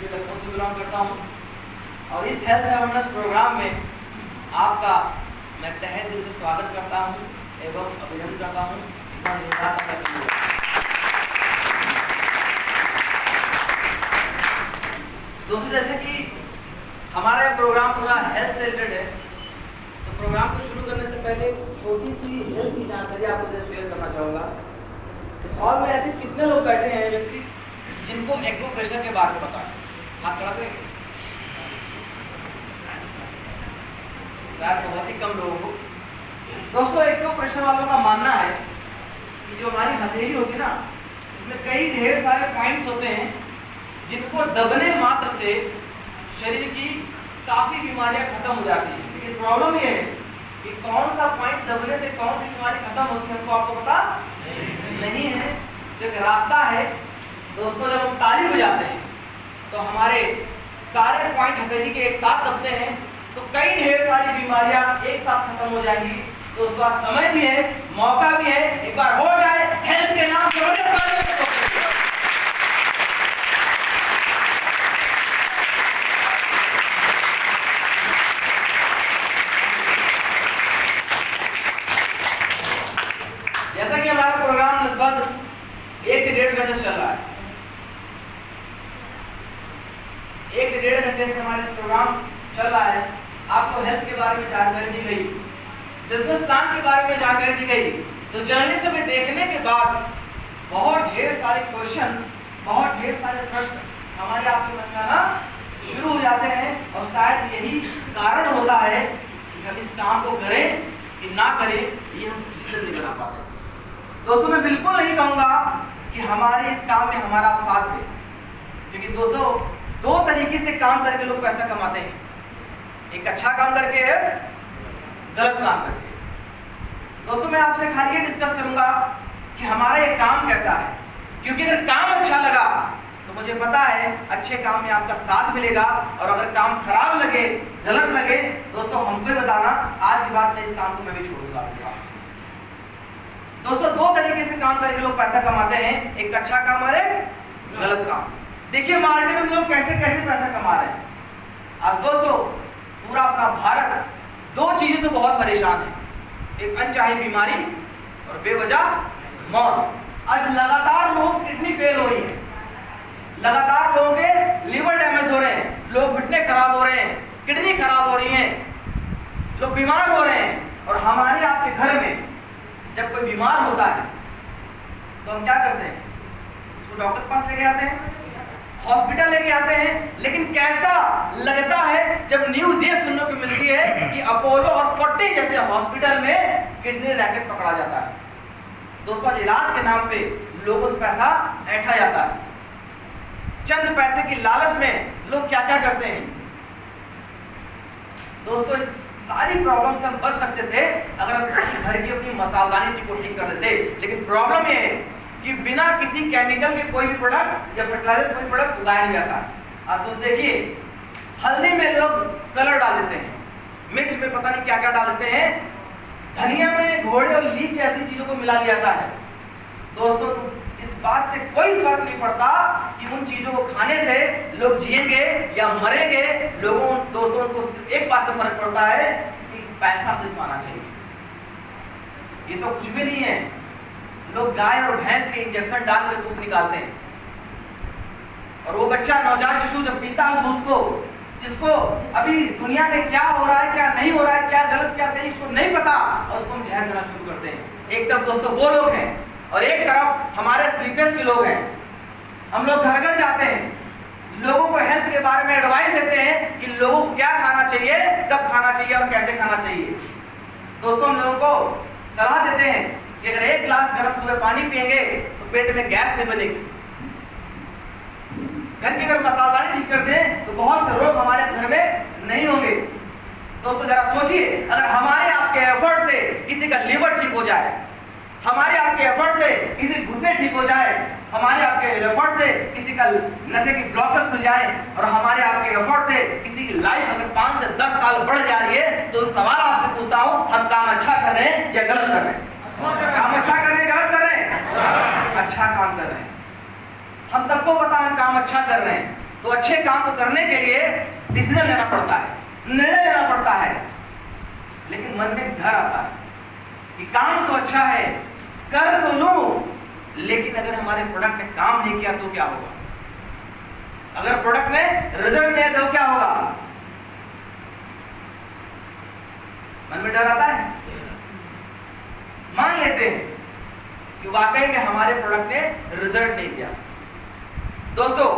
UP Lucknow से belong करता हूँ और इस हेल्थ अवेयरनेस प्रोग्राम में आपका मैं तहे दिल से स्वागत करता हूँ एवं अभिनंदन करता हूँ। इतना जोरदार तालियां दीजिए। दोस्तों, जैसे कि हमारा ये प्रोग्राम पूरा हेल्थ से रिलेटेड है, तो प्रोग्राम को शुरू करने से पहले छोटी सी हेल्थ की जानकारी आपको शेयर करना चाहूँगा। इस हॉल में ऐसे कितने लोग बैठे हैं व्यक्ति जिनको एक्यूप्रेशर के बारे में पता है? हाथ खड़ा करेंगे? शायद बहुत ही कम लोगों को। दोस्तों, एक्यूप्रेशर वालों का मानना है कि जो हमारी हथेली होती है ना, इसमें कई ढेर सारे पॉइंट्स होते हैं जिनको दबने मात्र से शरीर की काफ़ी बीमारियां खत्म हो जाती हैं। लेकिन प्रॉब्लम ये है कि कौन सा पॉइंट दबने से कौन सी बीमारी खत्म होती है हमको आपको पता नहीं है। जो एक रास्ता है दोस्तों, जब हम ताली बजाते हैं तो हमारे सारे पॉइंट हथेली के एक साथ दबते हैं तो कई ढेर सारी बीमारियां एक साथ खत्म हो जाएंगी। दोस्तों, आज समय भी है, मौका भी है, एक बार हो जाए हेल्थ के नाम से। जैसा कि हमारा प्रोग्राम लगभग 1 से 1.5 घंटे चल रहा है, 1 से 1.5 घंटे से हमारा प्रोग्राम चल रहा है। आपको हेल्थ के बारे में जानकारी दी गई, बिजनेस प्लान के बारे में जानकारी दी गई। तो जर्नलिस्ट में देखने के बाद बहुत ढेर सारे क्वेश्चन, बहुत ढेर सारे प्रश्न हमारे आपके मन में आना शुरू हो जाते हैं और शायद यही कारण होता है कि हम इस काम को करें कि ना करें, ये हम ठीक से नहीं बना पाते। दोस्तों, मैं बिल्कुल नहीं कहूँगा कि हमारे इस काम में हमारा साथ दे, क्योंकि दोस्तों 2 तरीके से काम करके लोग पैसा कमाते हैं, एक अच्छा काम करके, गलत काम करके। दोस्तों, मैं आपसे खाली ये डिस्कस करूंगा कि हमारा ये काम कैसा है, क्योंकि अगर काम अच्छा लगा तो मुझे पता है अच्छे काम में आपका साथ मिलेगा, और अगर काम खराब लगे, गलत लगे, दोस्तों हमको ही बताना। आज के बाद मैं इस काम को मैं भी छोड़ूंगा आपके साथ। दोस्तों, 2 तरीके से काम करके लोग पैसा कमाते हैं, एक अच्छा काम और एक गलत काम। देखिए मार्केट में लोग कैसे कैसे पैसा कमा रहे हैं। आज दोस्तों पूरा अपना भारत 2 चीजों से बहुत परेशान है, एक अनचाही बीमारी और बेवजह मौत। आज लगातार लोग किडनी फेल हो रही है, लगातार लोगों के लीवर डैमेज हो रहे हैं, लोग घुटने खराब हो रहे हैं, किडनी खराब हो रही है, लोग बीमार हो रहे हैं। और हमारे आपके घर में जब कोई बीमार होता है तो हम क्या करते हैं? उसको डॉक्टर के पास लेके आते हैं, हॉस्पिटल लेके आते हैं। लेकिन कैसा लगता है जब न्यूज़ ये सुनने को मिलती है कि अपोलो और फोर्टी जैसे हॉस्पिटल में किडनी रैकेट पकड़ा जाता है। दोस्तों, आज इलाज के नाम पे लोगों से पैसा ऐंठा जाता है। चंद पैसे की लालच में लोग क्या क्या करते हैं। दोस्तों, इस सारी प्रॉब्लम से हम बच सकते थे अगर हम घर की अपनी मसालदानी को ठीक कर देते। लेकिन प्रॉब्लम ये है कि बिना किसी केमिकल के कोई भी प्रोडक्ट या फर्टिलाइजर कोई प्रोडक्ट उगाया नहीं जाता। आज दोस्त देखिए, हल्दी में लोग कलर डाल देते हैं, मिर्च में पता नहीं क्या क्या डाल देते हैं, धनिया में घोड़े और लीच जैसी चीजों को मिला दिया जाता है। दोस्तों, इस बात से कोई फर्क नहीं पड़ता कि उन चीजों को खाने से लोग जिएंगे या मरेंगे। दोस्तों को एक बात से फर्क पड़ता है कि पैसा सिर्फ आना चाहिए। ये तो कुछ भी नहीं है। लोग गाय और भैंस के इंजेक्शन डाल के दूध निकालते हैं, और वो बच्चा नवजात शिशु जब पीता है दूध को, जिसको अभी दुनिया में क्या हो रहा है, क्या नहीं हो रहा है, क्या गलत क्या सही, उसको नहीं पता, और उसको हम जहर देना शुरू करते हैं। एक तरफ दोस्तों वो लोग हैं और एक तरफ हमारे स्लीपर्स के लोग हैं। हम लोग घर घर जाते हैं, लोगों को हेल्थ के बारे में एडवाइस देते हैं कि लोगों को क्या खाना चाहिए, कब खाना चाहिए और कैसे खाना चाहिए। दोस्तों, हम लोगों को सलाह देते हैं कि अगर 1 गिलास गर्म सुबह पानी पिएंगे तो पेट में गैस नहीं बनेगी। घर की अगर मसालदानी ठीक कर दें तो बहुत से रोग हमारे घर में नहीं होंगे। दोस्तों, जरा सोचिए, अगर हमारे आपके एफर्ट से किसी का लीवर ठीक हो जाए, हमारे आपके एफर्ट से किसी घुटने ठीक हो जाए, हमारे आपके एफर्ट से किसी का नशे की ब्लॉकेज खुल जाए, और हमारे आपके एफर्ट से किसी की लाइफ अगर 5 से 10 साल बढ़ जा रही है, तो सवाल आपसे पूछता हूं, हम काम अच्छा कर रहे हैं या गलत कर रहे हैं? काम अच्छा कर रहे हैं, गलत कर रहे हैं? अच्छा काम कर रहे हैं। हम सबको पता है हम काम अच्छा कर रहे हैं। तो अच्छे काम को करने के लिए डिसीजन लेना पड़ता है, निर्णय लेना पड़ता है, लेकिन मन में डर आता है कि काम तो अच्छा है, कर तो लूं, लेकिन अगर हमारे प्रोडक्ट ने काम नहीं किया तो क्या होगा, अगर प्रोडक्ट ने रिजल्ट नहीं दिया तो क्या होगा, मन में डर आता है। मान लेते हैं कि वाकई में हमारे प्रोडक्ट ने रिजल्ट नहीं दिया। दोस्तों,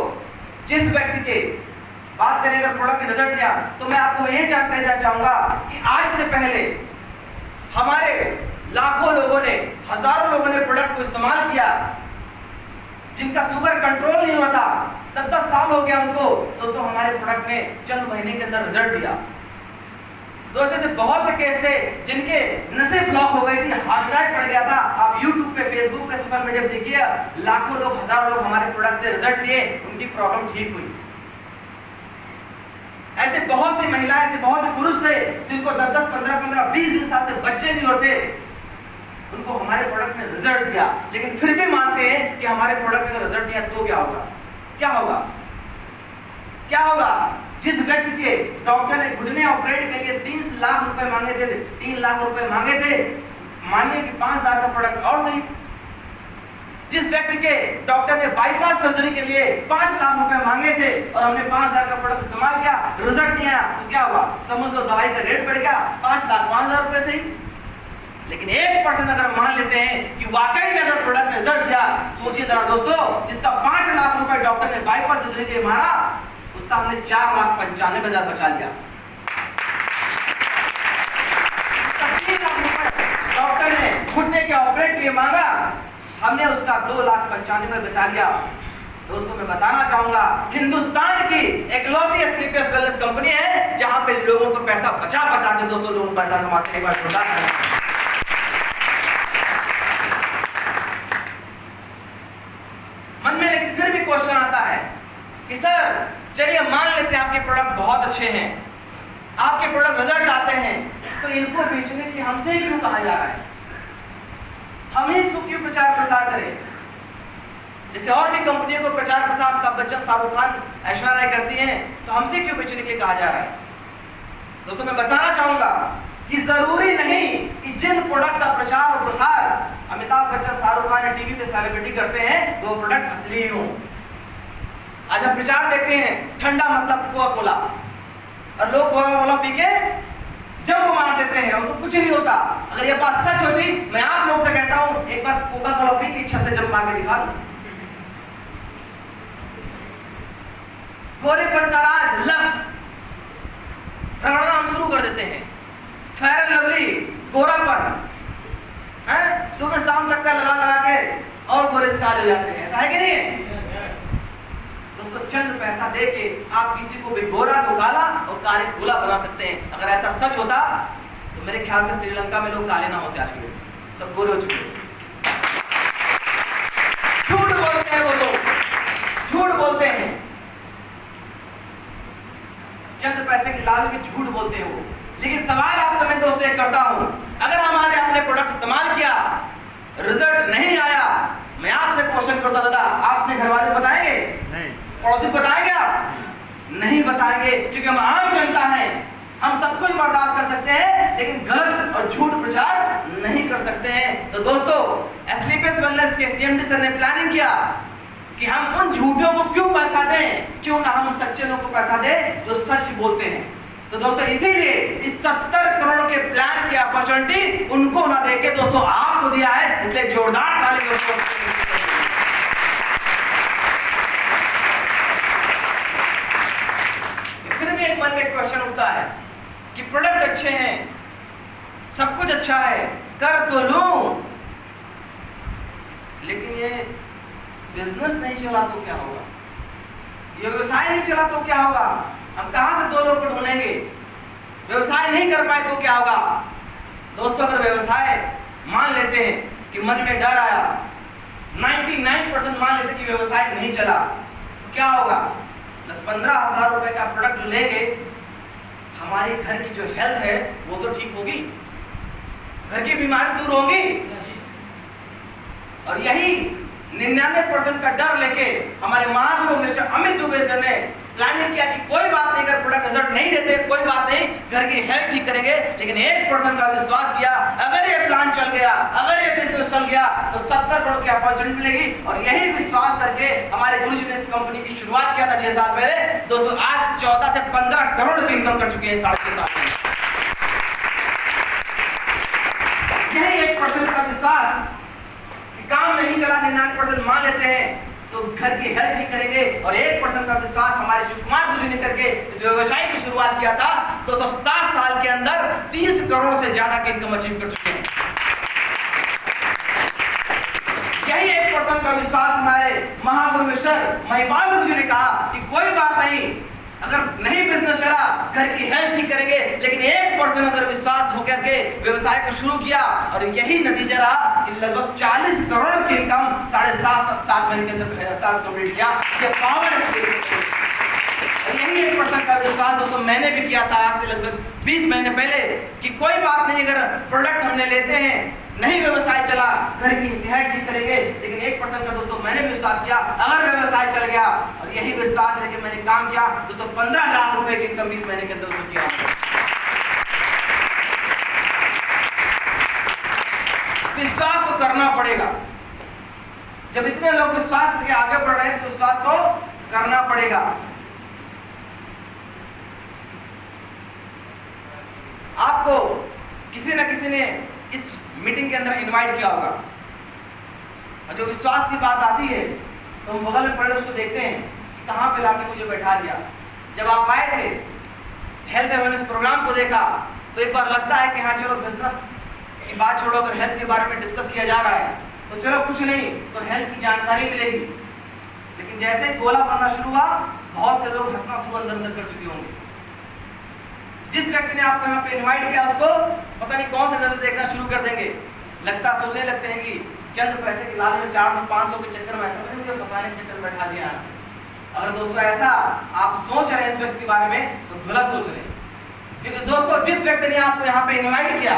जिस व्यक्ति के बात करें अगर प्रोडक्ट ने रिजल्ट दिया, तो मैं आपको ये जानकारी देना चाहूंगा कि आज से पहले हमारे लाखों लोगों ने, हजारों लोगों ने प्रोडक्ट को इस्तेमाल किया, जिनका शुगर कंट्रोल नहीं हुआ था, 10-10 साल हो गया उनको, दोस्तों हमारे प्रोडक्ट ने चंद महीने के अंदर रिजल्ट दिया। दोस्तों ऐसे बहुत से केस थे जिनके नसें ब्लॉक हो गई थी, हार्ट अटैक पड़ गया था। आप YouTube पे, Facebook पे, सोशल मीडिया पे देखिए, लाखों लोग, हजारों लोग हमारे प्रोडक्ट से रिजल्ट लिए, उनकी प्रॉब्लम ठीक हुई। ऐसे बहुत सी महिलाएं, ऐसे बहुत से पुरुष थे जिनको 10-10, 15-15, 20-20 साल से बच्चे नहीं होते, उनको हमारे प्रोडक्ट ने रिजल्ट दिया, लेकिन फिर भी मानते हैं कि हमारे प्रोडक्ट में रिजल्ट दिया तो क्या होगा, क्या होगा, क्या होगा। जिस व्यक्ति के डॉक्टर ने घुटने ऑपरेट के लिए 30 लाख रुपए मांगे थे, 3 लाख रुपए मांगे थे, मानिए कि 5,000 का प्रोडक्ट और सही। जिस व्यक्ति के डॉक्टर ने बाईपास सर्जरी के लिए 5 लाख रुपए मांगे थे और हमने 5,000 का प्रोडक्ट इस्तेमाल किया, रिजल्ट नहीं आया तो क्या हुआ, समझ लो दवाई का रेट बढ़ गया 5 लाख 5,000 रुपए से ही। लेकिन 1% अगर मान लेते हैं कि वाकई में अगर प्रोडक्ट ने रिजल्ट दिया, सोचिए जरा दोस्तों, जिसका 5 लाख रुपए डॉक्टर ने बाईपास सर्जरी के लिए मारा, उसका हमने 4,95,000 बचा लिया। 3 लाख रुपए डॉक्टर ने घुटने के ऑपरेट के लिए मांगा, हमने उसका 2,95,000 बचा लिया। दोस्तों मैं बताना चाहूंगा, हिंदुस्तान की इकलौती स्लीपलेस वेलनेस कंपनी है जहां पे लोगों को पैसा बचा बचा के दोस्तों लोग पैसा कमाते हैं। एक बार छोटा मन में लेकिन फिर भी क्वेश्चन आता है कि सर चलिए मान लेते हैं आपके प्रोडक्ट बहुत अच्छे हैं, आपके प्रोडक्ट रिजल्ट आते हैं, तो इनको बेचने के लिए हमसे ही क्यों कहा जा रहा है, हम ही इसको क्यों प्रचार प्रसार करें। जैसे और भी कंपनियों को प्रचार प्रसार अमिताभ बच्चन, शाहरुख खान, ऐश्वर्या राय करती हैं, तो हमसे क्यों बेचने के लिए कहा जा रहा है। दोस्तों मैं बताना चाहूंगा कि जरूरी नहीं कि जिन प्रोडक्ट का प्रचार और प्रसार अमिताभ बच्चन, शाहरुख खान टीवी पे सेलिब्रिटी करते हैं वो प्रोडक्ट असली हो। आज हम प्रचार देखते हैं, ठंडा मतलब कोका कोला, और लोग कोका कोला पी के जंप मार देते हैं, उनको कुछ नहीं होता। अगर ये बात सच होती, मैं आप लोग से कहता हूं एक बार कोका कोला पी के इच्छा से जंप मार के दिखा दो। गोरेपन का राज लक्स रगड़ना हम शुरू कर देते हैं, फेयर एंड लवली गोरापन है, सुबह शाम तक का लगा लगा के और गोरे से काले हो जाते हैं, ऐसा है कि नहीं है। दोस्तों चंद पैसा दे के आप किसी को भी गोरा तो काला और काले गोला बना सकते हैं। अगर ऐसा सच होता तो मेरे ख्याल से श्रीलंका में लोग काले ना होते, आज के सब गोरे हो चुके। झूठ बोलते हैं वो लोग, झूठ बोलते हैं, चंद पैसे की लालच में झूठ बोलते हैं वो। लेकिन सवाल आपसे मैं दोस्तों एक करता हूं, अगर हमारे आपने प्रोडक्ट इस्तेमाल किया, रिजल्ट नहीं आया, मैं आपसे क्वेश्चन करता दादा, आपने घर वाले बताएंगे? नहीं। पड़ोसी बताएंगे? आप नहीं बताएंगे, क्योंकि हम आम जनता हैं, हम सब कुछ बर्दाश्त कर सकते हैं, लेकिन गलत और झूठ प्रचार नहीं कर सकते हैं। तो दोस्तों स्लीपलेस वेलनेस के CMD सर ने प्लानिंग किया कि हम उन झूठों को क्यों पैसा दें, क्यों ना हम उन सच्चे लोगों को पैसा दें जो सच बोलते हैं। तो दोस्तों इसीलिए इस 70 करोड़ के प्लान की अपॉर्चुनिटी उनको ना देके दोस्तों आपको दिया है, इसलिए जोरदार ताली दोस्तों। फिर भी एक मन में क्वेश्चन उठता है कि प्रोडक्ट अच्छे हैं, सब कुछ अच्छा है, कर तो लूं, लेकिन ये बिजनेस नहीं चला तो क्या होगा, ये व्यवसाय नहीं चला तो क्या होगा, हम कहां से 2 लोग को ढूंढेंगे, व्यवसाय नहीं कर पाए तो क्या होगा। दोस्तों अगर व्यवसाय मान लेते हैं कि मन में डर आया, 99% मान लेते कि व्यवसाय नहीं चला तो क्या होगा, 10-15 हज़ार रुपए का प्रोडक्ट जो लेंगे, हमारी घर की जो हेल्थ है वो तो ठीक होगी, घर की बीमारी दूर होगी, और यही 99% का डर लेके हमारे महागुरु मिस्टर अमित दुबे सर ने प्लानिंग किया कि कोई बात नहीं, अगर प्रोडक्ट रिजल्ट नहीं देते कोई बात नहीं, घर की हेल्थ ठीक करेंगे। लेकिन 1% का विश्वास किया, अगर ये प्लान चल गया, अगर ये बिजनेस चल गया तो 70 करोड़ की अपॉर्चुनिटी मिलेगी। और यही विश्वास करके हमारे गुरुजी ने इस कंपनी की शुरुआत किया था 6 साल पहले। दोस्तों आज 14 से 15 करोड़ की इनकम कर चुके हैं 6.5 साल में। यही 1% का विश्वास कि काम नहीं चला, 99% मान लेते हैं तो घर की हेल्थ ठीक करेंगे। और 1% का विश्वास हमारे शिव कुमार गुरुजी ने करके इस व्यवसाय की शुरुआत किया था। तो 7 साल के अंदर 30 करोड़ से ज्यादा की इनकम अचीव कर चुके हैं। यही 1% का विश्वास हमारे महागुरु मिस्टर महिपाल गुरुजी ने कहा कि कोई बात नहीं, अगर नहीं बिजनेस चला घर की हेल्थ ठीक करेंगे। लेकिन 1% अगर विश्वास होकर के व्यवसाय को शुरू किया और यही नतीजा रहा कि लगभग 40 करोड़ की इनकम 7.5 महीने के अंदर साल कंप्लीट किया। ये पावर है। यही 1% का विश्वास दोस्तों मैंने भी किया था आज से लगभग 20 महीने पहले कि कोई बात नहीं, अगर प्रोडक्ट हमने लेते हैं नहीं व्यवसाय चला घर की सेहत ठीक करेंगे। लेकिन 1% का दोस्तों मैंने भी विश्वास किया, अगर व्यवसाय चल गया, और यही विश्वास लेके मैंने काम किया दोस्तों 15 लाख रुपए की इनकम 20 महीने के अंदर दोस्तों किया। विश्वास तो करना पड़ेगा। जब इतने लोग विश्वास करके आगे बढ़ रहे हैं तो विश्वास तो करना पड़ेगा। आपको किसी न किसी ने इस मीटिंग के अंदर इनवाइट किया होगा, और जो विश्वास की बात आती है तो हम बगल में पड़े उसको देखते हैं कि कहाँ पे लाके मुझे बैठा दिया। जब आप आए थे हेल्थ अवेयरनेस प्रोग्राम को देखा तो एक बार लगता है कि हाँ चलो बिजनेस की बात छोड़ो, अगर हेल्थ के बारे में डिस्कस किया जा रहा है तो चलो कुछ नहीं तो हेल्थ की जानकारी मिलेगी। लेकिन जैसे ही गोला बनना शुरू हुआ बहुत से लोग हंसना शुरू अंदर कर चुके होंगे। जिस व्यक्ति ने आपको यहाँ पे इनवाइट किया उसको पता नहीं कौन से नजर देखना शुरू कर देंगे। सोचने लगते हैं कि चंद पैसे के लालच में 400-500 के चक्कर में ऐसा नहीं मुझे फंसाने के चक्कर में बैठा दिया। अगर दोस्तों ऐसा आप सोच रहे हैं इस व्यक्ति के बारे में तो गलत सोच रहे हैं। क्योंकि दोस्तों जिस व्यक्ति ने आपको यहाँ पे इनवाइट किया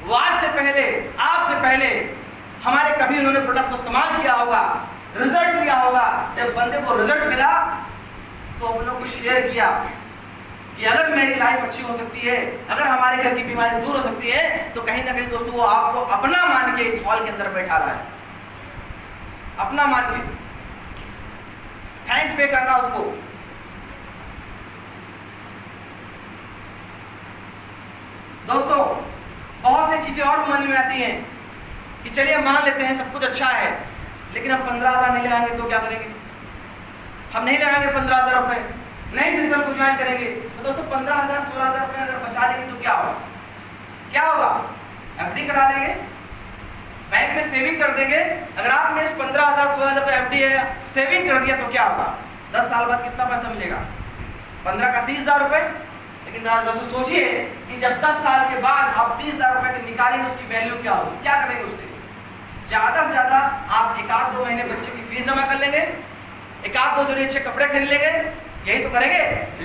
वो आज से पहले, आपसे पहले हमारे कभी उन्होंने प्रोडक्ट को इस्तेमाल किया होगा, रिजल्ट लिया होगा। जब बंदे को रिजल्ट मिला तो अपनों को शेयर किया कि अगर मेरी लाइफ अच्छी हो सकती है, अगर हमारे घर की बीमारी दूर हो सकती है, तो कहीं ना कहीं दोस्तों वो आपको अपना मान के इस हॉल के अंदर बैठा रहा है, अपना मान के। थैंक्स पे करना उसको। दोस्तों बहुत सी चीजें और मन में आती हैं कि चलिए मान लेते हैं सब कुछ अच्छा है, लेकिन हम 15,000 नहीं लगाएंगे तो क्या करेंगे? हम नहीं लगाएंगे 15,000 रुपए, नए सिस्टम को ज्वाइन करेंगे तो दोस्तों 15,000-16,000 रुपए अगर बचा लेंगे तो क्या होगा? क्या होगा? एफडी करा लेंगे, बैंक में सेविंग कर देंगे। अगर आपने इस 15,000-16,000 रुपए एफडी है सेविंग कर दिया तो क्या होगा? 10 साल बाद कितना पैसा मिलेगा? 15 का 30,000 रुपए। लेकिन दोस्तों सोचिए कि जब 10 साल के बाद आप 30,000 रुपए के निकालेंगे उसकी वैल्यू क्या होगी? क्या करेंगे उससे? ज्यादा से ज्यादा आप 1-2 महीने बच्चे की फीस जमा कर लेंगे, 1-2 जोड़ी अच्छे कपड़े खरीद लेंगे, यही तो करेंगे।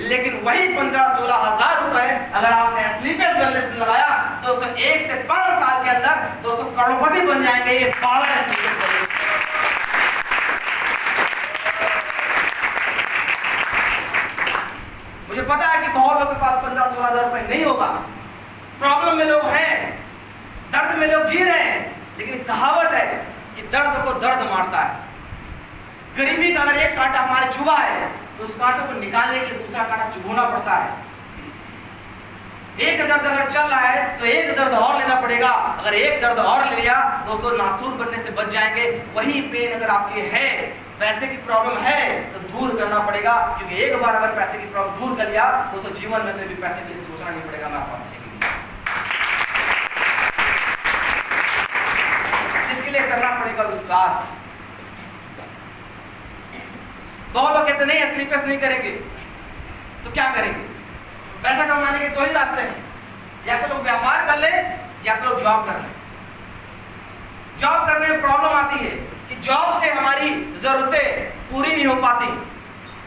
लेकिन वही 15-16,000 रुपए अगर आपने स्लीपेज वेलनेस में लगाया तो दोस्तों 1 से 5 साल के अंदर दोस्तों करोड़पति बन जाएंगे। ये पावर है स्लीपेज वेलनेस। मुझे पता है कि बहुत लोगों के पास 15-16,000 रुपए नहीं होगा, प्रॉब्लम में लोग हैं, दर्द में लोग जी रहे हैं। लेकिन कहावत है कि दर्द को दर्द मारता है। गरीबी का अगर एक कांटा हमारे चुभा है तो उस कांटे को निकालने के लिए दूसरा कांटा चुभोना पड़ता है। एक दर्द अगर चल रहा है तो एक दर्द और लेना पड़ेगा। अगर एक दर्द और ले लिया दोस्तों नासूर बनने से बच जाएंगे। वही पेन अगर आपके है, पैसे की प्रॉब्लम है तो दूर करना पड़ेगा। क्योंकि एक बार अगर पैसे की प्रॉब्लम दूर कर लिया तो जीवन में कभी पैसे के लिए सोचना नहीं पड़ेगा। मेरे पास जिसके लिए करना पड़ेगा विश्वास। बहुत लोग कहते नहीं स्लीपर्स नहीं करेंगे तो क्या करेंगे? पैसा कमाने के 2 ही रास्ते हैं, या तो लोग व्यापार कर ले या तो लोग जॉब कर ले। जॉब करने में प्रॉब्लम आती है कि जॉब से हमारी जरूरतें पूरी नहीं हो पाती,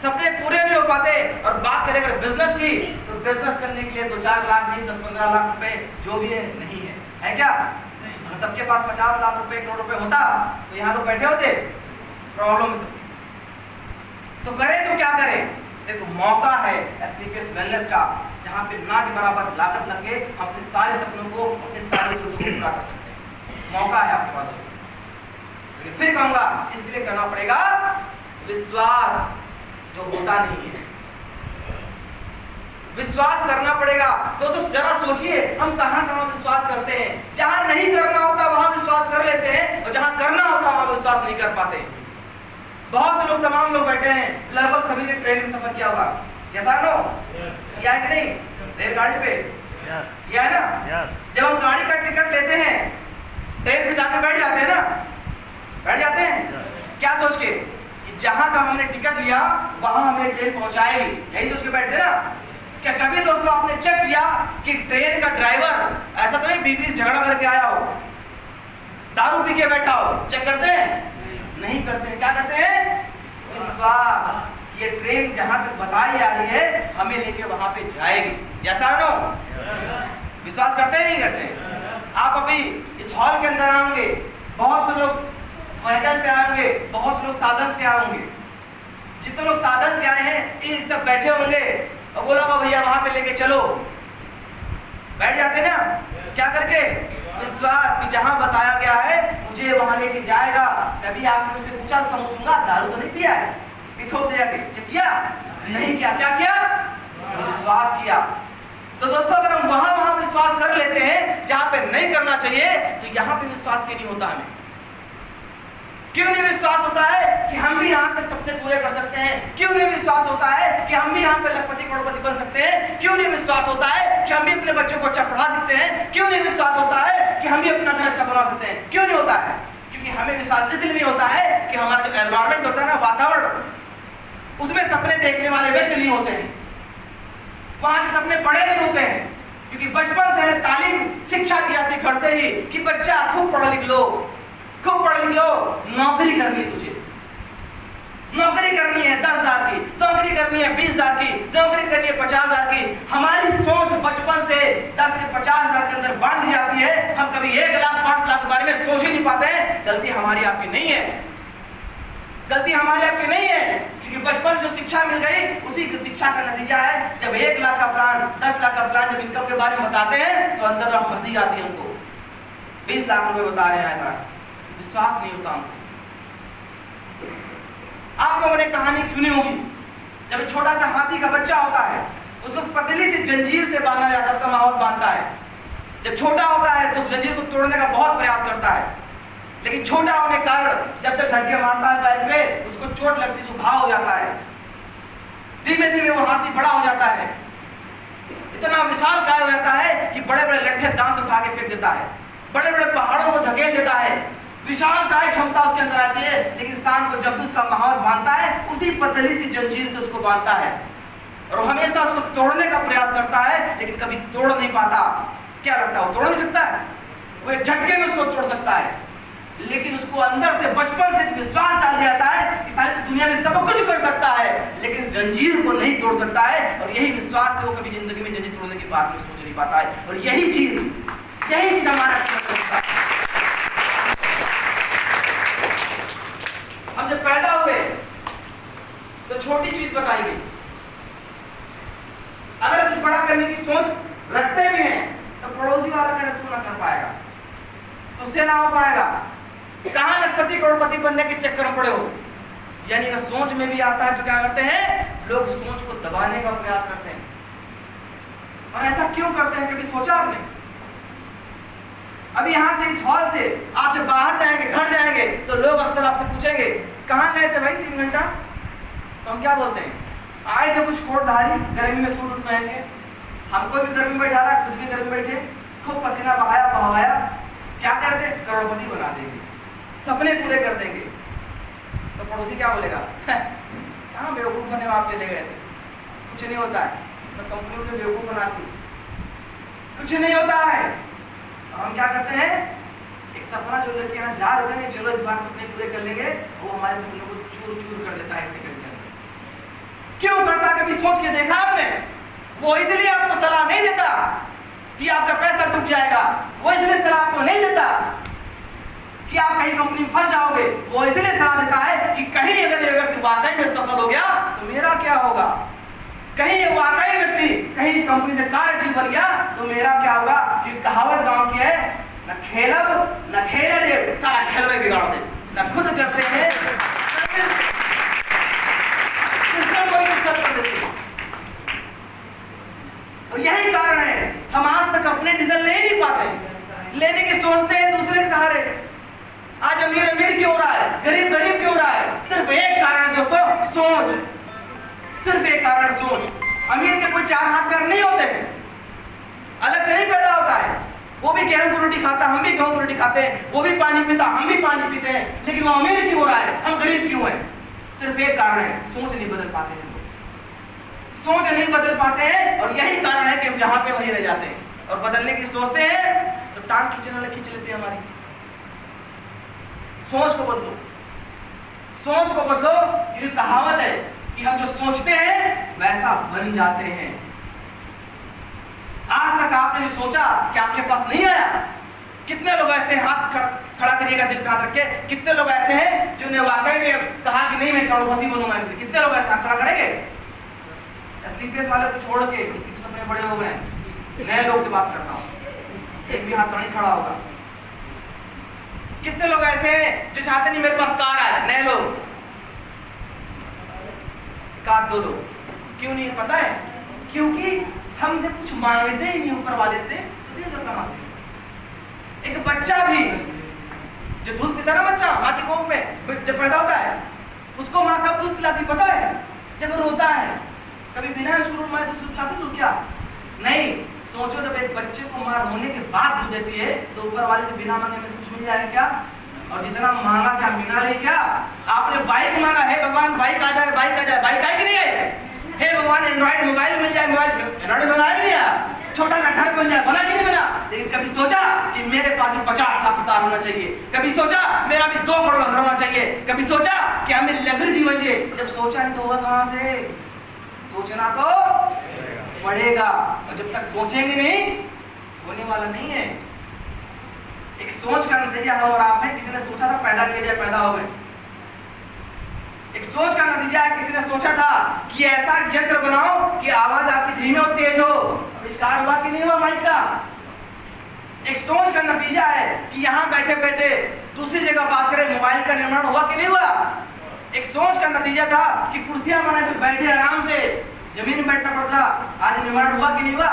सपने पूरे नहीं हो पाते। और बात करें अगर बिजनेस की तो बिजनेस करने के लिए 2-4 लाख नहीं 10-15 लाख रुपए जो भी है नहीं है क्या? अगर सबके पास 50 लाख रुपए 1 करोड़ रुपए होता तो यहाँ लोग बैठे होते। प्रॉब्लम तो करें तो क्या करें? देखो मौका है स्लीपियस वेलनेस का, जहाँ पे ना के बराबर लागत लग के हम अपने सारे सपनों को, अपने सारे उद्देश्यों को पूरा कर सकते हैं। मौका है आपके पास दोस्तों। लेकिन फिर कहूँगा इसके लिए करना पड़ेगा विश्वास, जो होता नहीं है। विश्वास करना पड़ेगा। दोस्तों जरा सोचिए, हम कहाँ कहाँ विश्वास करते हैं। जहाँ नहीं करना होता वहाँ विश्वास कर लेते हैं, और जहाँ करना होता वहाँ विश्वास नहीं कर पाते। बहुत से लोग, तमाम लोग बैठे हैं, लगभग सभी ने ट्रेन में सफर किया होगा, कैसा नो किया है कि नहीं, रेलगाड़ी पे किया है ना। जब हम गाड़ी का टिकट लेते हैं, ट्रेन पे जाकर बैठ जाते हैं ना, बैठ जाते हैं क्या सोच के कि जहाँ का हमने टिकट लिया वहाँ हमें ट्रेन पहुँचाएगी, यही सोच के बैठते हैं ना। क्या कभी दोस्तों आपने चेक किया कि ट्रेन का ड्राइवर ऐसा तो नहीं बीबी से झगड़ा करके आया हो, दारू पी के बैठा हो, चेक करते हैं? नहीं करते हैं। क्या करते हैं? विश्वास। ये ट्रेन जहां तक बताई जा रही है हमें लेके वहां पे जाएगी, ऐसा नो विश्वास करते हैं नहीं करते? आप अभी इस हॉल के अंदर आओगे, बहुत से लोग व्हीकल से आएंगे, बहुत से लोग साधन से आएंगे। जितने लोग साधन से आए हैं इन सब बैठे होंगे और बोला भैया वहां पे लेके चलो, बैठ जाते ना। क्या करके? विश्वास कि जहां बताया गया है मुझे वहां लेके जाएगा। कभी आपने उससे पूछा, उसका मुंह सूंघा, दारू तो नहीं पिया है, पिठो दे के चेक किया नहीं किया, क्या किया? विश्वास किया। तो दोस्तों अगर हम वहां विश्वास कर लेते हैं जहां पे नहीं करना चाहिए, तो यहाँ पे विश्वास क्यों नहीं होता? हमें क्यों नहीं विश्वास होता है कि हम भी यहाँ से सपने पूरे कर सकते हैं? क्यों नहीं विश्वास होता है कि हम भी यहाँ पे लखपति करोड़पति बन सकते हैं? क्यों नहीं विश्वास होता है कि हम भी अपने बच्चों को अच्छा पढ़ा सकते हैं? क्यों नहीं विश्वास होता है कि हम भी अपना घर अच्छा बना सकते हैं? क्यों नहीं होता है? क्योंकि हमें विश्वास इसलिए नहीं होता है कि हमारा जो एनवायरमेंट होता है ना, वातावरण, उसमें सपने देखने वाले व्यक्ति नहीं होते हैं, वहां के सपने बड़े नहीं होते हैं। क्योंकि बचपन से हमें तालीम, शिक्षा दी जाती है घर से ही कि बच्चा खूब पढ़ लिख लो, खूब पढ़ लिख लो, नौकरी करनी है तुझे, नौकरी करनी है 10,000 की, नौकरी करनी है 20,000 की, नौकरी करनी है 50,000 की। हमारी सोच बचपन से 10 से 50,000 के अंदर बांध दी जाती है। हम कभी 1 लाख 5 लाख के बारे में सोच ही नहीं पाते हैं। गलती हमारी आपकी नहीं है, गलती हमारी आपकी नहीं है, क्योंकि बचपन से जो शिक्षा मिल गई उसी की शिक्षा का नतीजा है। जब 1 लाख का प्लान, 10 लाख का प्लान जब इनकम के बारे में बताते हैं तो अंदर में हंसी आती है हमको। 20 लाख रुपए बता रहे हैं, विश्वास नहीं होता हमको। आप लोगों ने कहानी सुनी होगी, जब एक छोटा सा हाथी का बच्चा होता है, उसको पतली सी जंजीर से बांधा जाता है, उसका माहौल बांधता है। जब छोटा होता है तो उस जंजीर को तोड़ने का बहुत प्रयास करता है, लेकिन छोटा होने के कारण जब तक झटके मारता है पैर पे, उसको चोट लगती है, घाव हो जाता है। धीमे धीमे वो हाथी बड़ा हो जाता है, इतना विशाल काय हो जाता है कि बड़े बड़े लट्ठे दांत से उठा के फेंक देता है, बड़े बड़े पहाड़ों को धकेल देता है। विशाल काय क्षमता उसके अंदर आती है, लेकिन इंसान को जब उसका माहौल बांधता है उसी पतली सी जंजीर से उसको बांधता है, और हमेशा उसको तोड़ने का प्रयास करता है, लेकिन कभी तोड़ नहीं पाता। क्या लगता है वो तोड़ नहीं सकता है? वो एक झटके में उसको तोड़ सकता है, लेकिन उसको अंदर से बचपन से विश्वास डाल दिया जाता है कि सारी दुनिया में सब कुछ कर सकता है, लेकिन जंजीर को नहीं तोड़ सकता है। और यही विश्वास से वो कभी जिंदगी में जंजीर तोड़ने की बात में सोच नहीं पाता है। और यही चीज हमारा, हम जब पैदा हुए तो छोटी चीज बताई गई, अगर कुछ बड़ा करने की सोच रखते भी हैं तो पड़ोसी वाला कहना तू ना कर पाएगा, तुझसे ना हो पाएगा। कहां लखपति करोड़पति बनने के चक्कर में पड़े हो? यानी अगर सोच में भी आता है तो क्या करते हैं लोग? सोच को दबाने का प्रयास करते हैं। और ऐसा क्यों करते हैं, कभी सोचा आपने? अभी यहाँ से, इस हॉल से आप जब बाहर जाएंगे, घर जाएंगे, तो लोग अक्सर आपसे पूछेंगे कहाँ गए थे भाई 3 घंटा? तो हम क्या बोलते हैं? आए थे कुछ कोटधारी, गर्मी में सूट पहन के, हमको भी गर्मी में बैठा रहा, खुद भी गर्मी में बैठे, खूब पसीना बहाया, क्या करते? करोड़पति बना देंगे, सपने पूरे कर देंगे। तो पड़ोसी क्या बोलेगा? कहाँ बेवकूफ़ बने आप चले गए थे, कुछ नहीं होता है, सब कंपनियों में बेवकूफ़ बनाती, कुछ नहीं होता है। और हम क्या करते हैं? एक सपना जो लेके यहाँ जा रहे हैं, चलो इस बार सपने पूरे कर लेंगे, वो हमारे सपनों को चूर चूर कर देता है 1 सेकंड के अंदर। क्यों करता? कभी सोच के देखा आपने? वो इसलिए आपको सलाह नहीं देता कि आपका पैसा डूब जाएगा, वो इसलिए सलाह आपको नहीं देता कि आप कहीं कंपनी में फंस जाओगे, वो इसलिए सलाह देता है कि कहीं अगर ये व्यक्ति वाकई में सफल हो गया तो मेरा क्या होगा। कहीं इस कंपनी से कार अचीव बन गया तो मेरा क्या होगा? जो कहावत गांव की है, न खेलब न खेले दे, सारा खेलवे बिगाड़ दे, न खुद करते हैं और यही कारण है हम आज तक अपने डिसीजन ले नहीं पाते, लेने की सोचते हैं दूसरे के सहारे। आज अमीर अमीर क्यों हो रहा है, गरीब गरीब क्यों हो रहा है? सिर्फ एक कारण है दोस्तों, सोच। सिर्फ एक कारण, सोच। अमीर के कोई चार हाथ पैर नहीं होते, अलग से नहीं पैदा होता है। वो भी गेहूं की रोटी खाता, हम भी गेहूं की रोटी खाते हैं, वो भी पानी पीता, हम भी पानी पीते हैं, लेकिन वो अमीर क्यों हो रहा है, हम गरीब क्यों हैं? सिर्फ एक कारण है, सोच नहीं बदल पाते हैं। सोच नहीं बदल पाते हैं और यही कारण है कि हम जहां पे वहीं रह जाते हैं और बदलने की सोचते हैं तो टांग खींचने वाले खींच लेते हैं हमारी। सोच को बदलो, सोच को बदलो। ये कहावत है कि हम जो सोचते हैं वैसा बन जाते हैं। आज तक आपने जो सोचा कि आपके पास नहीं आया? कितने लोग ऐसे हाथ खड़ा करिएगा दिल पे हाथ रख के, कितने लोग ऐसे हैं जिन्होंने वाकई में कहा कि नहीं मैं करोड़पति बनूंगा? कितने लोग ऐसे हाथ खड़ा करेंगे? स्लीपेस वाले को छोड़ के सपने बड़े हो गए, नए लोग से बात करता हूं, एक भी हाथ नहीं खड़ा होगा। कितने लोग ऐसे हैं जो चाहते नहीं मेरे पास कार आए? नए लोग, एक दो लोग। क्यों नहीं पता है? क्योंकि हम जब कुछ मांगते ही नहीं ऊपर वाले से तो देगा कहां से? एक बच्चा भी जो दूध पीता ना, बच्चा माँ की कोख में जब पैदा होता है, उसको माँ कब दूध पिलाती पता है? जब रोता है। कभी बिना स्कूल में दूध पिलाती दूध क्या? नहीं। सोचो जब एक बच्चे को मां रोने के बाद दूध देती है तो ऊपर वाले से बिना मांगे में कुछ मिल जाएगा क्या? और जितना मांगा क्या मिला नहीं क्या? आपने बाइक मांगा, हे भगवान बाइक आ जाए, बाइक आ जाए, बाइक आई कि नहीं आई? हे भगवान एंड्रॉइड मोबाइल मिल जाए, मोबाइल एंड्रॉइड मंगाया कि नहीं आया? छोटा सा घर बन जाए, बना कि नहीं बना? लेकिन कभी सोचा कि मेरे पास 50 लाख कार होना चाहिए? कभी सोचा मेरा भी 2 करोड़ घर होना चाहिए? कभी सोचा कि हमें लग्जरी जीवन जिए? जब सोचा नहीं तो होगा कहां से? सोचना तो पड़ेगा और जब तक सोचेंगे नहीं होने वाला नहीं है। एक सोच का नतीजा हम और आप में, किसी ने सोचा था पैदा किया जाए, पैदा हो गए। एक सोच का नतीजा है, किसी ने सोचा था कि ऐसा यंत्र बनाओ कि आवाज आपकी धीमी और तेज हो, आविष्कार हुआ कि नहीं हुआ माइक का? एक सोच का नतीजा है कि यहाँ बैठे बैठे दूसरी जगह बात करें, मोबाइल का निर्माण हुआ कि नहीं हुआ? एक सोच का नतीजा था कि कुर्सियां बनाए से बैठे आराम से, जमीन में बैठना पड़ता, आज निर्माण हुआ कि नहीं हुआ?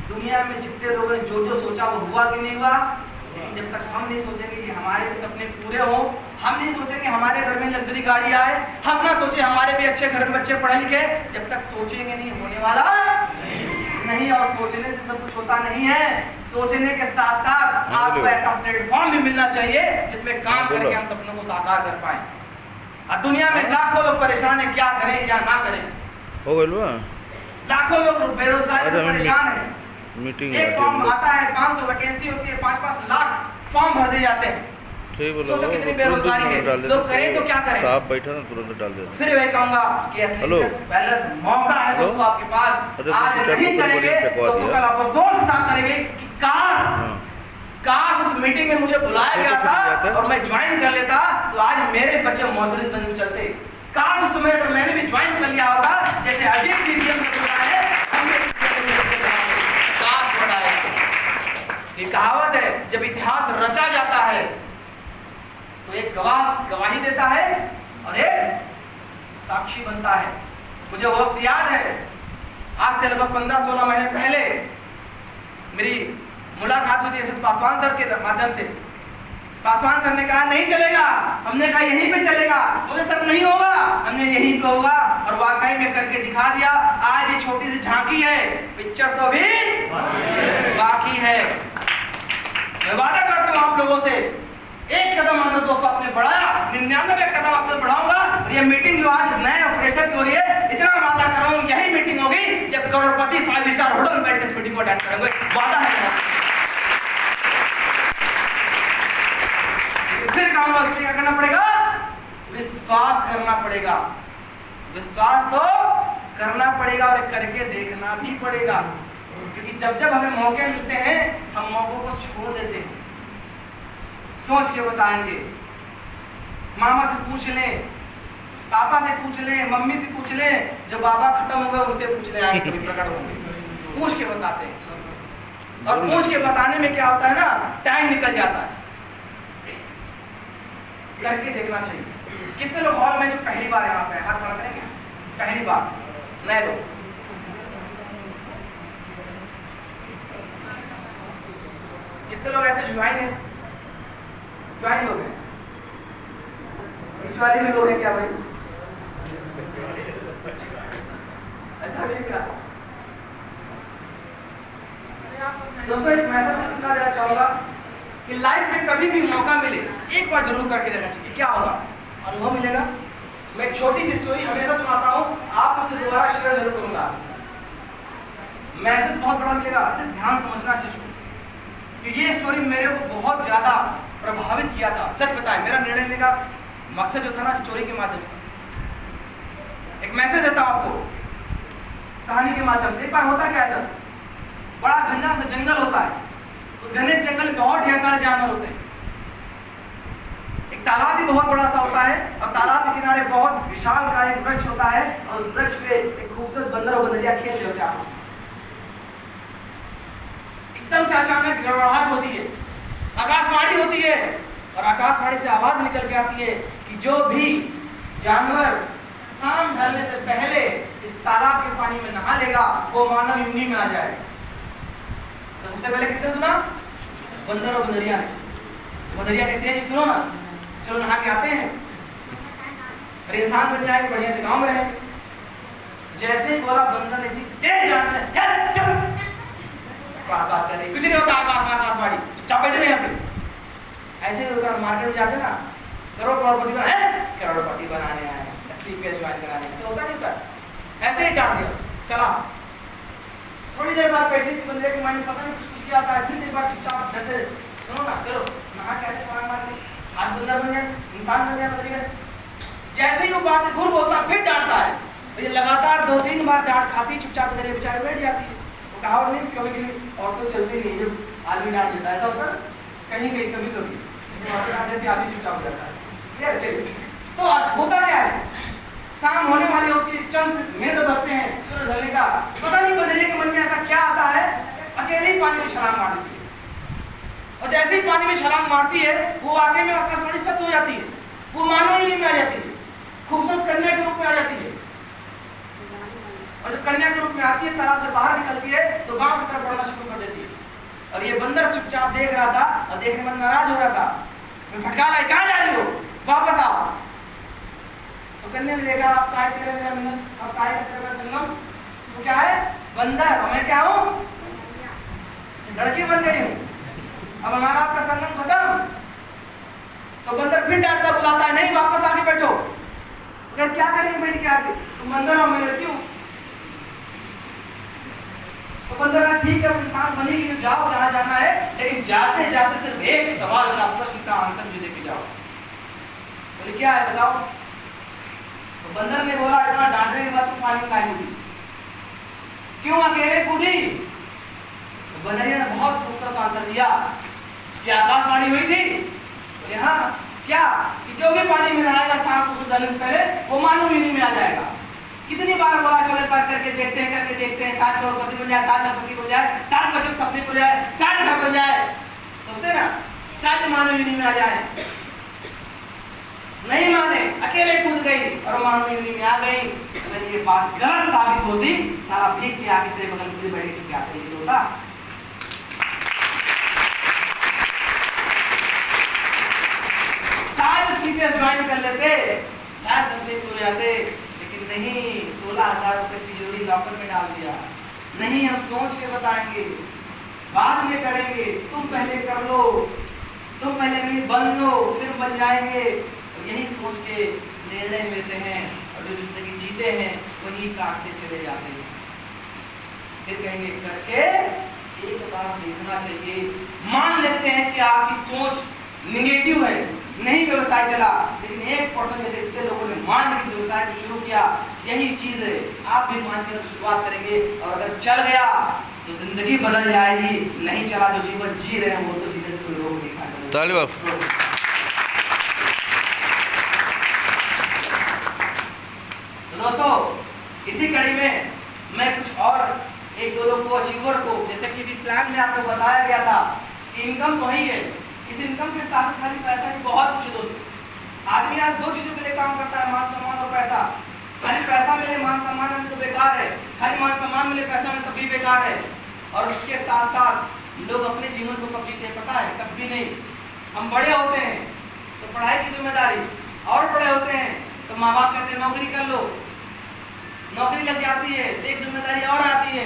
दुनिया में जितने लोगों ने जो जो सोचा वो हुआ कि नहीं हुआ? लेकिन जब तक हम नहीं सोचेंगे कि हमारे भी सपने पूरे हो, हम नहीं सोचेंगे हमारे घर में लग्जरी गाड़ी आए, हम ना सोचे हमारे भी अच्छे घर में बच्चे पढ़े लिखे, जब तक सोचेंगे नहीं होने वाला नहीं। और सोचने से सब कुछ होता नहीं है, सोचने के साथ साथ आपको ऐसा प्लेटफॉर्म भी मिलना चाहिए जिसमें काम करके हम सपनों को साकार कर पाए। अब दुनिया में लाखों लोग परेशान है, क्या करें क्या ना करें। हो गए लाखों लोग बेरोजगारी से परेशान है। मीटिंग एक फॉर्म आता है, 500 वैकेंसी होती है, 5-5 लाख फॉर्म भर दिए जाते हैं। सोचो कितनी बेरोजगारी है, लोग करें तो क्या करें? आप बैठा ना तुरंत डाल दे। फिर मैं कहूंगा कि असली बैलेंस मौका है दोस्तों आपके पास, आज नहीं करेंगे तो कल अफसोस के साथ करेंगे कि काश उस मीटिंग में मुझे बुलाया गया था और मैं ज्वाइन कर लेता तो आज मेरे बच्चे मर्सिडीज में चलते। काश उस समय अगर मैंने भी ज्वाइन कर लिया होता, जैसे अजीत जी है, काश बढ़ाया। ये कहावत है, जब इतिहास रचा जाता है तो एक गवाह गवाही देता है और एक साक्षी बनता है। मुझे वक्त याद है, आज से लगभग 15-16 महीने पहले मेरी मुलाकात हुई थी एसएस पासवान सर के माध्यम से। पासवान सर ने कहा नहीं चलेगा, हमने कहा यहीं पे चलेगा, बोले सर नहीं होगा, हमने यहीं पे होगा और वाकई में करके दिखा दिया। आज ये छोटी सी झांकी है, पिक्चर तो अभी बाकी है। मैं वादा करता हूँ आप लोगों से, एक कदम अगर दोस्तों आपने बढ़ाया, 99 कदम आपसे बढ़ाऊंगा। और ये मीटिंग जो आज नए ऑपरेशन की हो रही है, इतना वादा कर रहा हूँ यही मीटिंग होगी जब करोड़पति 5 स्टार होटल में बैठ के इस मीटिंग को अटेंड करेंगे, वादा है। फिर काम असली क्या करना पड़ेगा? विश्वास करना पड़ेगा। विश्वास तो करना पड़ेगा और करके देखना भी पड़ेगा, क्योंकि जब जब हमें मौके मिलते हैं हम मौकों को छोड़ देते हैं। सोच के बताएंगे, मामा से पूछ लें पापा से पूछ लें, मम्मी से पूछ लें, जो बाबा खत्म हो गए उनसे पूछ लें, आगे कभी प्रकट होंगे, पूछ के बताते हैं। और पूछ के बताने में क्या होता है ना, टाइम निकल जाता है। करके देखना चाहिए। कितने लोग हॉल में जो पहली बार यहाँ पे हाथ खड़ा करेंगे, पहली बार नए लोग, कितने लोग ऐसे ज्वाइन है, ज्वाइन लोग हैं, इस वाले भी लोग हैं क्या भाई, ऐसा भी क्या? दोस्तों एक मैसेज लिखना देना चाहूंगा कि लाइफ में कभी भी मौका मिले एक बार जरूर करके देखना चाहिए। क्या होगा, अनुभव मिलेगा। मैं एक छोटी सी स्टोरी हमेशा सुनाता हूँ, आप मुझसे दोबारा शेयर जरूर करूंगा। मैसेज बहुत बड़ा मिलेगा, सिर्फ ध्यान समझना शिशु, कि ये स्टोरी मेरे को बहुत ज्यादा प्रभावित किया था। सच बताएं, मेरा निर्णय लेने का मकसद जो था ना, स्टोरी के माध्यम से एक मैसेज देता हूं आपको, कहानी के माध्यम से। एक बार होता क्या है सर, बड़ा घना सा जंगल होता है, उस घने से जंगल में बहुत ढेर सारे जानवर होते हैं। एक तालाब भी बहुत बड़ा सा होता है, और तालाब के किनारे बहुत विशाल का एक वृक्ष होता है, और उस वृक्ष पे एक खूबसूरत बंदर और बंदरिया खेल रहे होते हैं आपस में। एकदम से अचानक गड़बड़ाहट होती है, आकाशवाणी होती है, और आकाशवाणी से आवाज निकल के आती है कि जो भी जानवर शाम ढलने से पहले इस तालाब के पानी में नहा लेगा वो मानव योनि में आ जाएगा। तो सबसे पहले किसने सुना? बंदर और बंदरिया ने। बंदरिया कहते हैं जी सुनो ना, चलो नहा के आते हैं, अरे इंसान बन जाएंगे, बढ़िया से गांव में रहेंगे। जैसे ही बोला बंदर ने जी तेज जानते हैं, बात कर रही, कुछ नहीं होता, आकाशवाणी, चुपचाप बैठे रहे यहाँ पे। ऐसे ही होता, मार्केट में जाते ना, करोड़पति बना है, करोड़पति बनाने आए, असली पे ज्वाइन कराने, ऐसा होता नहीं होता, ऐसे ही डाल दिया, चला। थोड़ी देर बाद बैठी थी, बंदे के माइंड में पता नहीं कुछ क्या आता है, फिर एक बार चुपचाप डरते, सुनो ना, चलो नहा के आते, सलाम मार के, साथ बंदर बन जाए, इंसान बन जाए बंदरिया से। जैसे ही वो बात घूर बोलता, फिर डांटता है, ये लगातार 2-3 बार डांट खाती, चुपचाप बंदरिया बेचारे बैठ जाती है। वो कहावत नहीं, कभी और तो चलती नहीं, जब आदमी डांट देता है, ऐसा होता है कहीं कहीं, कभी कभी आदमी चुपचाप हो जाता है। चलिए, तो होता क्या है, शाम होने वाली होती है, चंद मिनट बचते हैं सूरज ढलने का, पता नहीं बंदरिया के मन में ऐसा क्या आता है, अकेले ही पानी में छलांग मार देती है। और जैसे ही पानी में छलांग मारती है, वो वाकई में आकाशवाणी सत्य हो जाती है, वो मानव योनि में आ जाती है, खूबसूरत कन्या के रूप में आ जाती है। और जब कन्या के रूप में आती है, तालाब से बाहर निकलती है, तो गांव की तरफ बढ़ना शुरू कर देती है। और ये बंदर चुपचाप देख रहा था, और देखने में नाराज हो रहा था, मैं भटका लाई, कहाँ जा रही हो, वापस आओ। तो कन्या ने देखा, अब काहे तेरा मेरा मिलन, अब काहे का तेरा मेरा संगम, तो क्या है बंदर, और मैं क्या हूँ, लड़की बन गई हूँ, अब हमारा आपका संगम खत्म। तो बंदर फिर डांटता बुलाता है, नहीं वापस आके बैठो। अगर क्या करेंगे बैठ के आगे, तुम बंदर हो, मैं लड़की हूँ। तो बंदर ने ठीक है, इंसान बनी कि जाओ जहाँ जाना है, लेकिन जाते जाते सिर्फ एक सवाल का प्रश्न का आंसर मुझे देके जाओ। बोले क्या है बताओ। तो बंदर ने बोला, इतना डांटने के बाद तुम पानी में काहे कूदी, क्यों अकेले कूदी? तो बंदरिया ने बहुत खूबसूरत आंसर दिया कि आकाशवाणी हुई थी। बोले हाँ, क्या कि जो भी पानी में नहाएगा शाम को सूरज से पहले, वो मानव योनि में आ जाएगा। कितनी बार बोला, चलो पर करके देखते हैं, 7 करोड़पति बन जाए, 7 लखपति हो जाए, 7 बच्चों के सपने पूरे जाए, 7 घर बन जाए, सोचते ना, 7 मानव योनि में आ जाए। नहीं माने, अकेले कूद गई और मानव योनि में आ गई। अगर ये बात गलत साबित होती, सारा भीग के आके तेरे बगल में बैठे तो क्या होता। शायद सीपीएस ज्वाइन कर लेते, शायद सपने पूरे जाते, लेकिन नहीं, 16,000 रुपए तिजोरी लॉकर में डाल दिया। नहीं, हम सोच के बताएंगे, बाद में करेंगे, तुम पहले कर लो, तुम पहले भी बन लो, फिर बन जाएंगे। और यही सोच के निर्णय लेते हैं, और जो जिंदगी जीते हैं वही काटते चले जाते हैं। फिर कहेंगे करके एक बार देखना चाहिए। मान लेते हैं कि आपकी सोच निगेटिव है, नहीं व्यवसाय चला, लेकिन 1% जैसे इतने लोगों ने मान के व्यवसाय को शुरू किया, यही चीज है। आप भी मान के शुरुआत करेंगे, और अगर चल गया तो जिंदगी बदल जाएगी, नहीं चला जो जीवन जी रहे हैं वो तो जीने से कोई रोक नहीं पाएगा। दोस्तों इसी कड़ी में मैं कुछ और एक दो लोग को, अचीवर को, जैसे कि प्लान में आपको बताया गया था कि इनकम तो ही है, इस इनकम के साथ खाली पैसा की बहुत कुछ दोस्तों। आदमी आज दो चीजों के लिए काम करता है, मान सम्मान और पैसा। खाली पैसा मिले मान सम्मान में तो बेकार है, खाली मान सम्मान मिले पैसा में तब भी बेकार है। और उसके साथ साथ लोग अपने जीवन को कब जीते पता है? कभी नहीं। हम बड़े होते हैं तो पढ़ाई की जिम्मेदारी, और बड़े होते हैं तो माँ बाप कहते हैं नौकरी कर लो, नौकरी लग जाती है, एक जिम्मेदारी और आती है,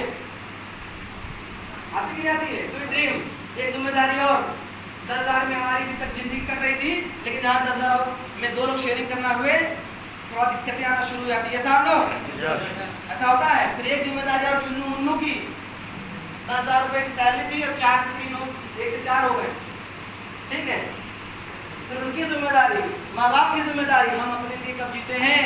आती कि नहीं आती है? स्वीट ड्रीम, एक जिम्मेदारी और। 10,000 में हमारी अभी तक जिंदगी कट रही थी, लेकिन जहाँ 10,000 में दो लोग शेयरिंग करना हुए थोड़ा दिक्कतें आना शुरू हो जाती है। ऐसा हम लोग ऐसा होता है। फिर एक जिम्मेदारी और चुन्नू मुन्नू की 10,000 रुपए की सैलरी थी और 4 से 3 लोग 1 से 4 हो गए, ठीक है। फिर उनकी जिम्मेदारी, माँ बाप की जिम्मेदारी, हम अपने लिए कब जीते हैं?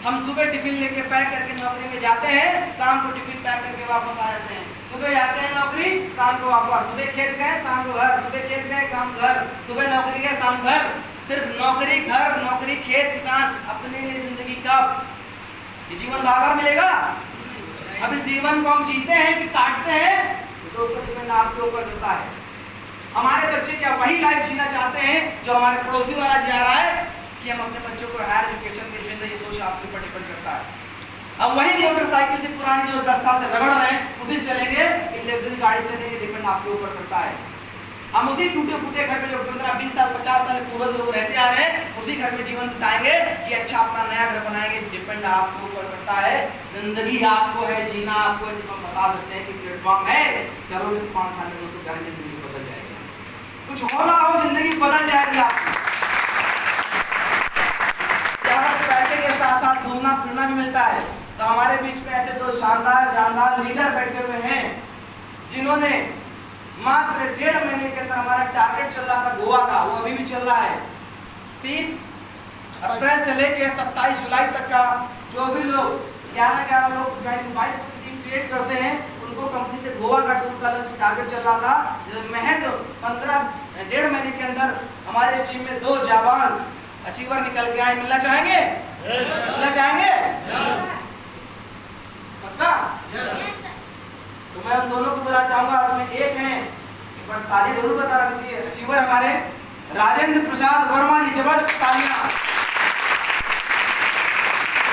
हम सुबह टिफिन लेके पैक करके नौकरी में जाते हैं, शाम को टिफिन पैक करके वापस आ जाते हैं। सुबह जाते हैं नौकरी, शाम को वापस, सुबह खेत गए शाम को घर, सुबह खेत गए शाम घर, सुबह नौकरी गए शाम घर। सिर्फ नौकरी घर, नौकरी खेत, किसान, अपने लिए जिंदगी कब? ये जीवन बार बार मिलेगा? अब इस जीवन को हम जीते हैं कि काटते हैं, तो दोस्तों डिपेंड आपके ऊपर करता है। हमारे बच्चे क्या वही लाइफ जीना चाहते हैं जो हमारे पड़ोसी वाला जी रहा है, कि हम अपने बच्चों को हायर एजुकेशन के विषय में, ये सोच आपके ऊपर डिपेंड करता है। हम वही मोटरसाइकिल से पुरानी जो 10 साल से रगड़ रहे हैं उसी से चलेंगे, लग्जरी गाड़ी चलेंगे, डिपेंड आपके ऊपर करता है। हम उसी टूटे फूटे घर में जो 15, 20 साल, 50 साल पूर्वज लोग रहते आ रहे हैं, उसी घर में जीवन बिताएंगे कि अच्छा अपना नया घर बनाएंगे, डिपेंड आपके ऊपर करता है। जिंदगी आपको है, जीना आपको है। सिर्फ हम बता सकते हैं कि प्लेटफॉर्म है, करोगे तो 5 साल में दोस्तों गारंटी जिंदगी बदल जाएगी। कुछ होना हो जिंदगी बदल जाएगी आपकी। पैसे के साथ साथ घूमना फिरना भी मिलता है। तो हमारे बीच में ऐसे दो शानदार लीडर बैठे हुए हैं जिन्होंने मात्र 1.5 महीने के अंदर, हमारा टारगेट चल रहा था गोवा का, वो अभी भी चल रहा है, 30 अप्रैल से लेके 27 जुलाई तक का, जो भी लोग 11 लोग ज्वाइन 22 की टीम क्रिएट करते हैं, उनको कंपनी से गोवा का टूर का टारगेट चल रहा था। महज 1.5 महीने के अंदर हमारे इस टीम में 2 जाबाज अचीवर निकल के आए। मिलना चाहेंगे? मिलना चाहेंगे? पक्का? तो मैं उन दोनों को बुलाना चाहूंगा। उसमें एक हैं, पर ताली जरूर बता रहा, क्योंकि अचीवर हमारे राजेंद्र प्रसाद वर्मा जी, जबरदस्त तालियां।